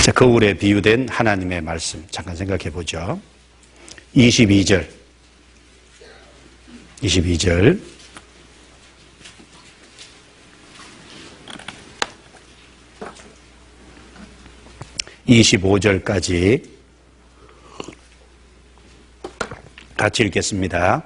자, 거울에 비유된 하나님의 말씀 잠깐 생각해 보죠. 22절 25절까지 같이 읽겠습니다.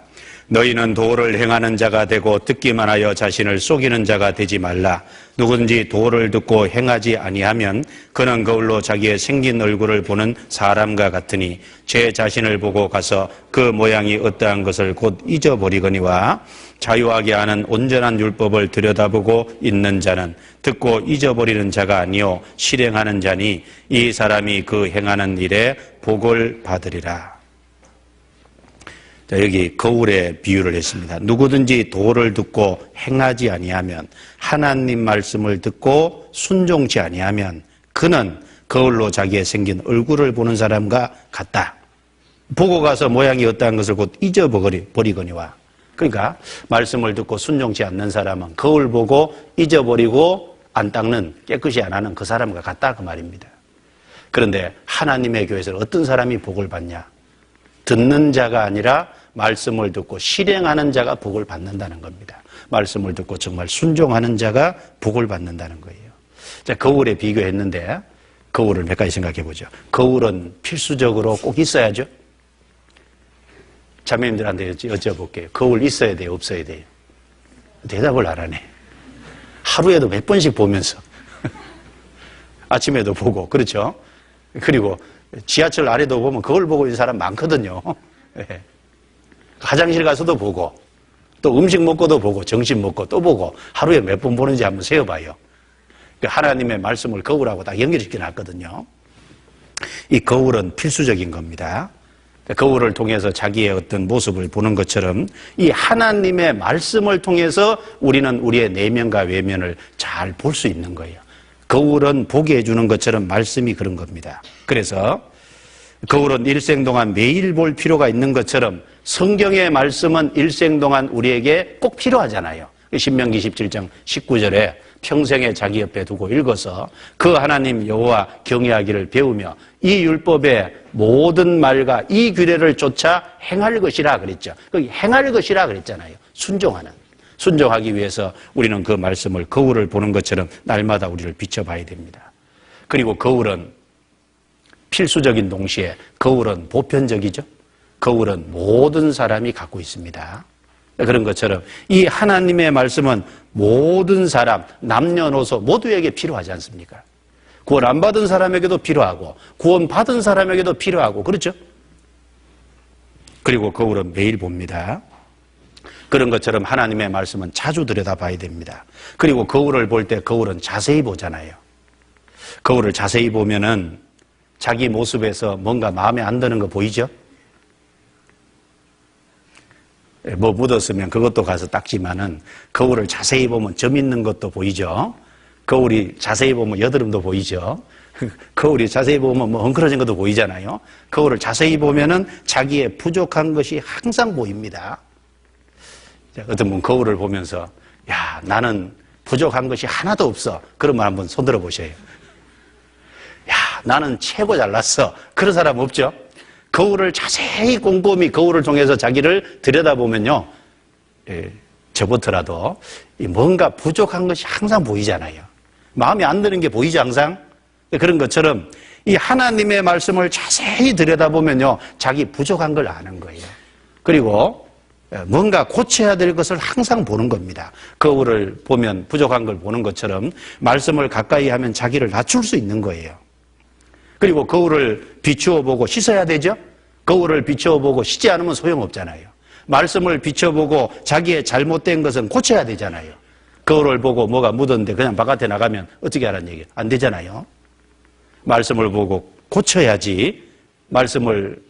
너희는 도를 행하는 자가 되고 듣기만 하여 자신을 속이는 자가 되지 말라. 누구든지 도를 듣고 행하지 아니하면 그는 거울로 자기의 생긴 얼굴을 보는 사람과 같으니 제 자신을 보고 가서 그 모양이 어떠한 것을 곧 잊어버리거니와 자유하게 하는 온전한 율법을 들여다보고 있는 자는 듣고 잊어버리는 자가 아니요 실행하는 자니 이 사람이 그 행하는 일에 복을 받으리라. 자, 여기 거울에 비유를 했습니다. 누구든지 도를 듣고 행하지 아니하면, 하나님 말씀을 듣고 순종치 아니하면 그는 거울로 자기의 생긴 얼굴을 보는 사람과 같다. 보고 가서 모양이 어떠한 것을 곧 잊어버리거니와. 그러니까 말씀을 듣고 순종치 않는 사람은 거울 보고 잊어버리고 안 닦는, 깨끗이 안 하는 그 사람과 같다, 그 말입니다. 그런데 하나님의 교회에서는 어떤 사람이 복을 받냐? 듣는 자가 아니라 말씀을 듣고 실행하는 자가 복을 받는다는 겁니다. 말씀을 듣고 정말 순종하는 자가 복을 받는다는 거예요. 자, 거울에 비교했는데 거울을 몇 가지 생각해 보죠. 거울은 필수적으로 꼭 있어야죠. 자매님들한테 여쭤볼게요. 거울 있어야 돼요, 없어야 돼요? 대답을 안 하네. 하루에도 몇 번씩 보면서 아침에도 보고, 그렇죠? 그리고 지하철 아래도 보면 거울 보고 있는 사람 많거든요. 네. 화장실 가서도 보고, 또 음식 먹고도 보고, 점심 먹고 또 보고, 하루에 몇 번 보는지 한번 세어봐요. 하나님의 말씀을 거울하고 딱 연결시켜 놨거든요. 이 거울은 필수적인 겁니다. 거울을 통해서 자기의 어떤 모습을 보는 것처럼 이 하나님의 말씀을 통해서 우리는 우리의 내면과 외면을 잘 볼 수 있는 거예요. 거울은 보게 해주는 것처럼 말씀이 그런 겁니다. 그래서 거울은 일생 동안 매일 볼 필요가 있는 것처럼 성경의 말씀은 일생 동안 우리에게 꼭 필요하잖아요. 신명기 17장 19절에 평생에 자기 옆에 두고 읽어서 그 하나님 여호와 경외하기를 배우며 이 율법의 모든 말과 이 규례를 쫓아 행할 것이라 그랬죠. 거기 행할 것이라 그랬잖아요. 순종하기 위해서 우리는 그 말씀을 거울을 보는 것처럼 날마다 우리를 비춰봐야 됩니다. 그리고 거울은 필수적인 동시에 거울은 보편적이죠. 거울은 모든 사람이 갖고 있습니다. 그런 것처럼 이 하나님의 말씀은 모든 사람, 남녀노소 모두에게 필요하지 않습니까? 구원 안 받은 사람에게도 필요하고 구원 받은 사람에게도 필요하고, 그렇죠? 그리고 거울은 매일 봅니다. 그런 것처럼 하나님의 말씀은 자주 들여다봐야 됩니다. 그리고 거울을 볼 때 거울은 자세히 보잖아요. 거울을 자세히 보면은 자기 모습에서 뭔가 마음에 안 드는 거 보이죠? 뭐 묻었으면 그것도 가서 닦지만은 거울을 자세히 보면 점 있는 것도 보이죠? 거울이 자세히 보면 여드름도 보이죠? 거울이 자세히 보면 뭐 헝클어진 것도 보이잖아요? 거울을 자세히 보면은 자기의 부족한 것이 항상 보입니다. 어떤 분 거울을 보면서 야, 나는 부족한 것이 하나도 없어. 그러면 한번 손 들어 보셔요. 야, 나는 최고 잘났어. 그런 사람 없죠? 거울을 자세히 꼼꼼히 거울을 통해서 자기를 들여다보면요, 저부터라도 뭔가 부족한 것이 항상 보이잖아요. 마음에 안 드는 게 보이죠, 항상? 그런 것처럼 이 하나님의 말씀을 자세히 들여다보면요, 자기 부족한 걸 아는 거예요. 그리고 뭔가 고쳐야 될 것을 항상 보는 겁니다. 거울을 보면 부족한 걸 보는 것처럼 말씀을 가까이 하면 자기를 낮출 수 있는 거예요. 그리고 거울을 비추어 보고 씻어야 되죠? 거울을 비추어 보고 씻지 않으면 소용없잖아요. 말씀을 비춰보고 자기의 잘못된 것은 고쳐야 되잖아요. 거울을 보고 뭐가 묻었는데 그냥 바깥에 나가면 어떻게 하라는 얘기예요? 안 되잖아요. 말씀을 보고 고쳐야지. 말씀을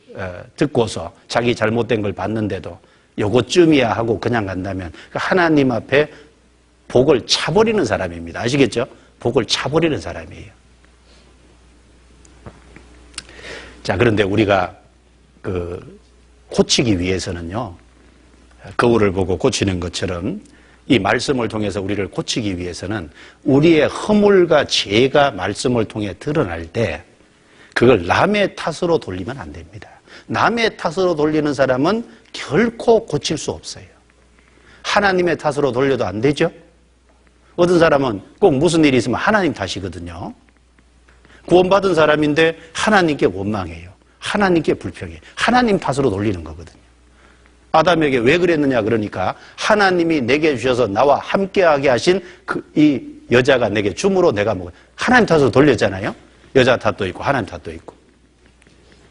듣고서 자기 잘못된 걸 봤는데도 요것쯤이야 하고 그냥 간다면 하나님 앞에 복을 차버리는 사람입니다. 아시겠죠? 복을 차버리는 사람이에요. 자, 그런데 우리가 고치기 위해서는요, 거울을 보고 고치는 것처럼 이 말씀을 통해서 우리를 고치기 위해서는 우리의 허물과 죄가 말씀을 통해 드러날 때 그걸 남의 탓으로 돌리면 안 됩니다. 남의 탓으로 돌리는 사람은 결코 고칠 수 없어요. 하나님의 탓으로 돌려도 안 되죠? 어떤 사람은 꼭 무슨 일이 있으면 하나님 탓이거든요. 구원받은 사람인데 하나님께 원망해요. 하나님께 불평해. 하나님 탓으로 돌리는 거거든요. 아담에게 왜 그랬느냐 그러니까 하나님이 내게 주셔서 나와 함께하게 하신 이 여자가 내게 줌으로 내가 먹어요. 하나님 탓으로 돌렸잖아요. 여자 탓도 있고 하나님 탓도 있고.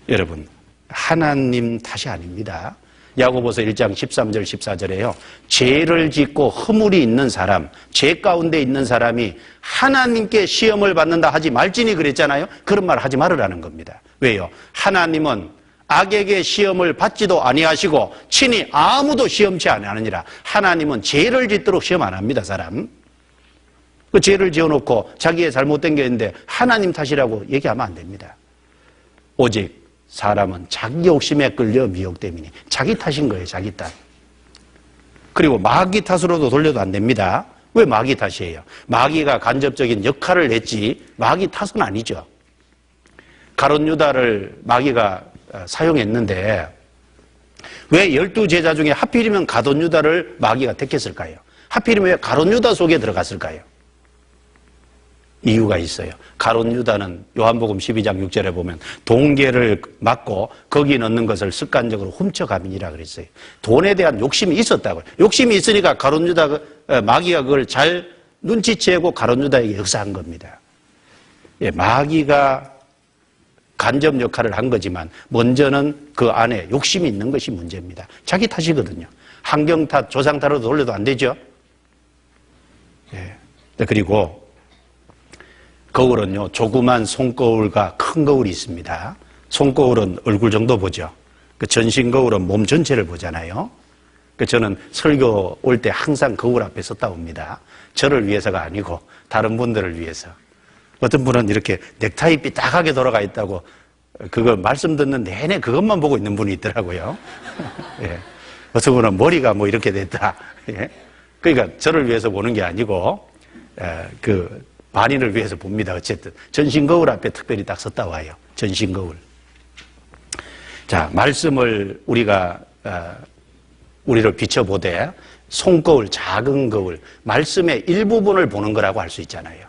여러분, 하나님 탓이 아닙니다. 야고보서 1장 13절 14절에요. 죄를 짓고 허물이 있는 사람, 죄 가운데 있는 사람이 하나님께 시험을 받는다 하지 말지니 그랬잖아요. 그런 말 하지 말으라는 겁니다. 왜요? 하나님은 악에게 시험을 받지도 아니하시고 친히 아무도 시험치 아니하느니라. 하나님은 죄를 짓도록 시험 안 합니다, 사람. 그 죄를 지어놓고 자기의 잘못된 게 있는데 하나님 탓이라고 얘기하면 안 됩니다. 오직 사람은 자기 욕심에 끌려 미혹됨이니 자기 탓인 거예요, 자기 탓. 그리고 마귀 탓으로도 돌려도 안 됩니다. 왜 마귀 탓이에요? 마귀가 간접적인 역할을 했지 마귀 탓은 아니죠. 가룟 유다를 마귀가 사용했는데 왜 12제자 중에 하필이면 가룟 유다를 마귀가 택했을까요? 하필이면 왜 가룟 유다 속에 들어갔을까요? 이유가 있어요. 가룟 유다는 요한복음 12장 6절에 보면 동계를 막고 거기 넣는 것을 습관적으로 훔쳐가민이라 그랬어요. 돈에 대한 욕심이 있었다고요. 욕심이 있으니까 가룟 유다 마귀가 그걸 잘 눈치채고 가룟 유다에게 역사한 겁니다. 예, 마귀가 간접 역할을 한 거지만 먼저는 그 안에 욕심이 있는 것이 문제입니다. 자기 탓이거든요. 환경 탓, 조상 탓으로 돌려도 안 되죠. 예. 그리고 거울은요, 조그만 손거울과 큰 거울이 있습니다. 손거울은 얼굴 정도 보죠. 그 전신 거울은 몸 전체를 보잖아요. 그 저는 설교 올 때 항상 거울 앞에 섰다 옵니다. 저를 위해서가 아니고 다른 분들을 위해서. 어떤 분은 이렇게 넥타이 삐딱하게 돌아가 있다고 그거 말씀 듣는 내내 그것만 보고 있는 분이 있더라고요. 예. 어떤 분은 머리가 뭐 이렇게 됐다. 예. 그러니까 저를 위해서 보는 게 아니고 그 반인을 위해서 봅니다. 어쨌든 전신 거울 앞에 특별히 딱 섰다 와요. 전신 거울. 자, 말씀을 우리를 비춰보되 손거울, 작은 거울, 말씀의 일부분을 보는 거라고 할 수 있잖아요.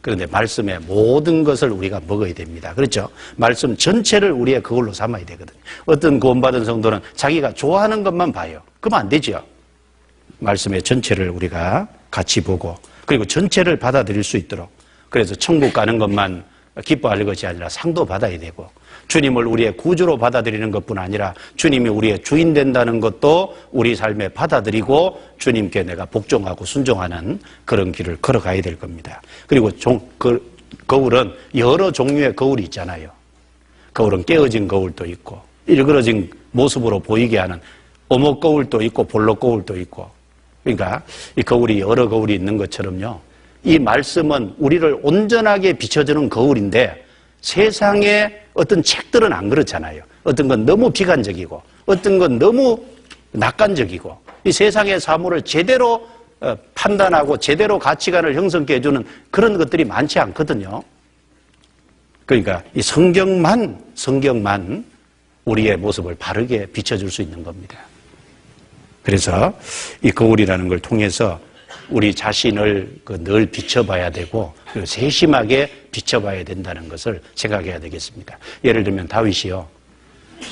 그런데 말씀의 모든 것을 우리가 먹어야 됩니다. 그렇죠? 말씀 전체를 우리의 거울로 삼아야 되거든요. 어떤 구원받은 성도는 자기가 좋아하는 것만 봐요. 그러면 안 되죠. 말씀의 전체를 우리가 같이 보고 그리고 전체를 받아들일 수 있도록 그래서 천국 가는 것만 기뻐할 것이 아니라 상도 받아야 되고 주님을 우리의 구주로 받아들이는 것뿐 아니라 주님이 우리의 주인 된다는 것도 우리 삶에 받아들이고 주님께 내가 복종하고 순종하는 그런 길을 걸어가야 될 겁니다. 그리고 거울은 여러 종류의 거울이 있잖아요. 거울은 깨어진 거울도 있고 일그러진 모습으로 보이게 하는 오목 거울도 있고 볼록 거울도 있고 그러니까 이 거울이 여러 거울이 있는 것처럼요. 이 말씀은 우리를 온전하게 비춰주는 거울인데 세상에 어떤 책들은 안 그렇잖아요. 어떤 건 너무 비관적이고 어떤 건 너무 낙관적이고 이 세상의 사물을 제대로 판단하고 제대로 가치관을 형성케 해주는 그런 것들이 많지 않거든요. 그러니까 이 성경만 우리의 모습을 바르게 비춰줄 수 있는 겁니다. 그래서 이 거울이라는 걸 통해서 우리 자신을 늘 비춰봐야 되고 그리고 세심하게 비춰봐야 된다는 것을 생각해야 되겠습니다. 예를 들면 다윗이요.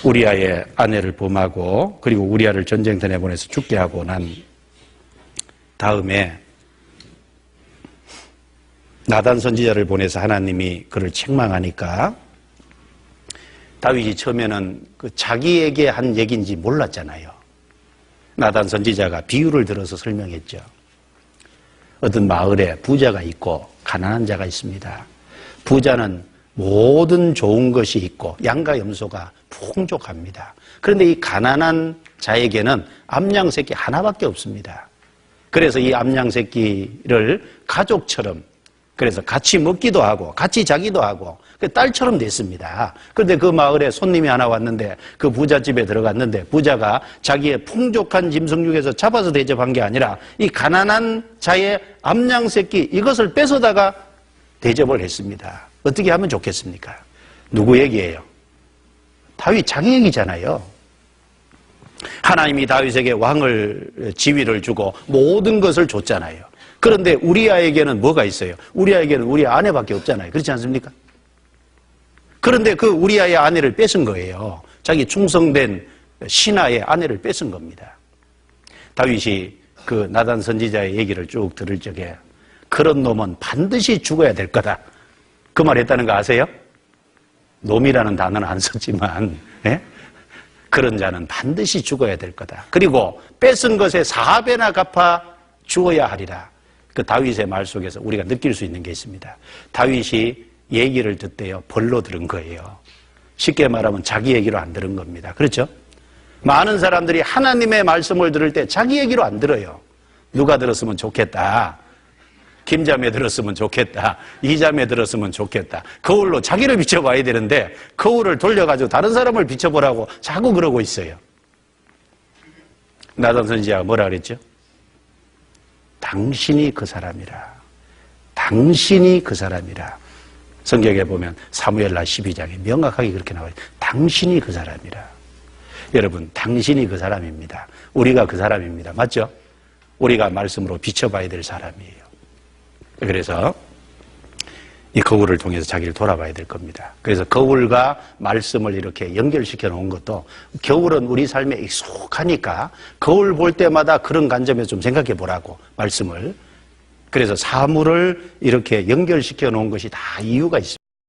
우리아의 아내를 범하고 그리고 우리아를 전쟁터에 보내서 죽게 하고 난 다음에 나단 선지자를 보내서 하나님이 그를 책망하니까 다윗이 처음에는 자기에게 한 얘기인지 몰랐잖아요. 나단 선지자가 비유를 들어서 설명했죠. 어떤 마을에 부자가 있고 가난한 자가 있습니다. 부자는 모든 좋은 것이 있고 양과 염소가 풍족합니다. 그런데 이 가난한 자에게는 암양 새끼 하나밖에 없습니다. 그래서 이 암양 새끼를 가족처럼 그래서 같이 먹기도 하고 같이 자기도 하고 딸처럼 됐습니다. 그런데 그 마을에 손님이 하나 왔는데 그 부잣집에 들어갔는데 부자가 자기의 풍족한 짐승 중에서 잡아서 대접한 게 아니라 이 가난한 자의 암양 새끼 이것을 뺏어다가 대접을 했습니다. 어떻게 하면 좋겠습니까? 누구 얘기예요? 다윗 자기 얘기잖아요. 하나님이 다윗에게 왕을 지위를 주고 모든 것을 줬잖아요. 그런데 우리아에게는 뭐가 있어요? 우리아에게는 우리 아내밖에 없잖아요. 그렇지 않습니까? 그런데 그 우리아의 아내를 뺏은 거예요. 자기 충성된 신하의 아내를 뺏은 겁니다. 다윗이 그 나단 선지자의 얘기를 쭉 들을 적에 그런 놈은 반드시 죽어야 될 거다. 그 말 했다는 거 아세요? 놈이라는 단어는 안 썼지만 예? 그런 자는 반드시 죽어야 될 거다. 그리고 뺏은 것에 4배나 갚아 주어야 하리라. 그 다윗의 말 속에서 우리가 느낄 수 있는 게 있습니다. 다윗이 얘기를 듣대요. 벌로 들은 거예요. 쉽게 말하면 자기 얘기로 안 들은 겁니다. 그렇죠? 많은 사람들이 하나님의 말씀을 들을 때 자기 얘기로 안 들어요. 누가 들었으면 좋겠다. 김자매 들었으면 좋겠다. 이자매 들었으면 좋겠다. 거울로 자기를 비춰봐야 되는데 거울을 돌려가지고 다른 사람을 비춰보라고 자꾸 그러고 있어요. 나단 선지자가 뭐라 그랬죠? 당신이 그 사람이라. 당신이 그 사람이라. 성경에 보면 사무엘하 12장에 명확하게 그렇게 나와요. 당신이 그 사람이라. 여러분, 당신이 그 사람입니다. 우리가 그 사람입니다. 맞죠? 우리가 말씀으로 비춰봐야 될 사람이에요. 그래서 이 거울을 통해서 자기를 돌아봐야 될 겁니다. 그래서 거울과 말씀을 이렇게 연결시켜 놓은 것도 겨울은 우리 삶에 익숙하니까 거울 볼 때마다 그런 관점에서 좀 생각해 보라고 말씀을. 그래서 사물을 이렇게 연결시켜 놓은 것이 다 이유가 있습니다.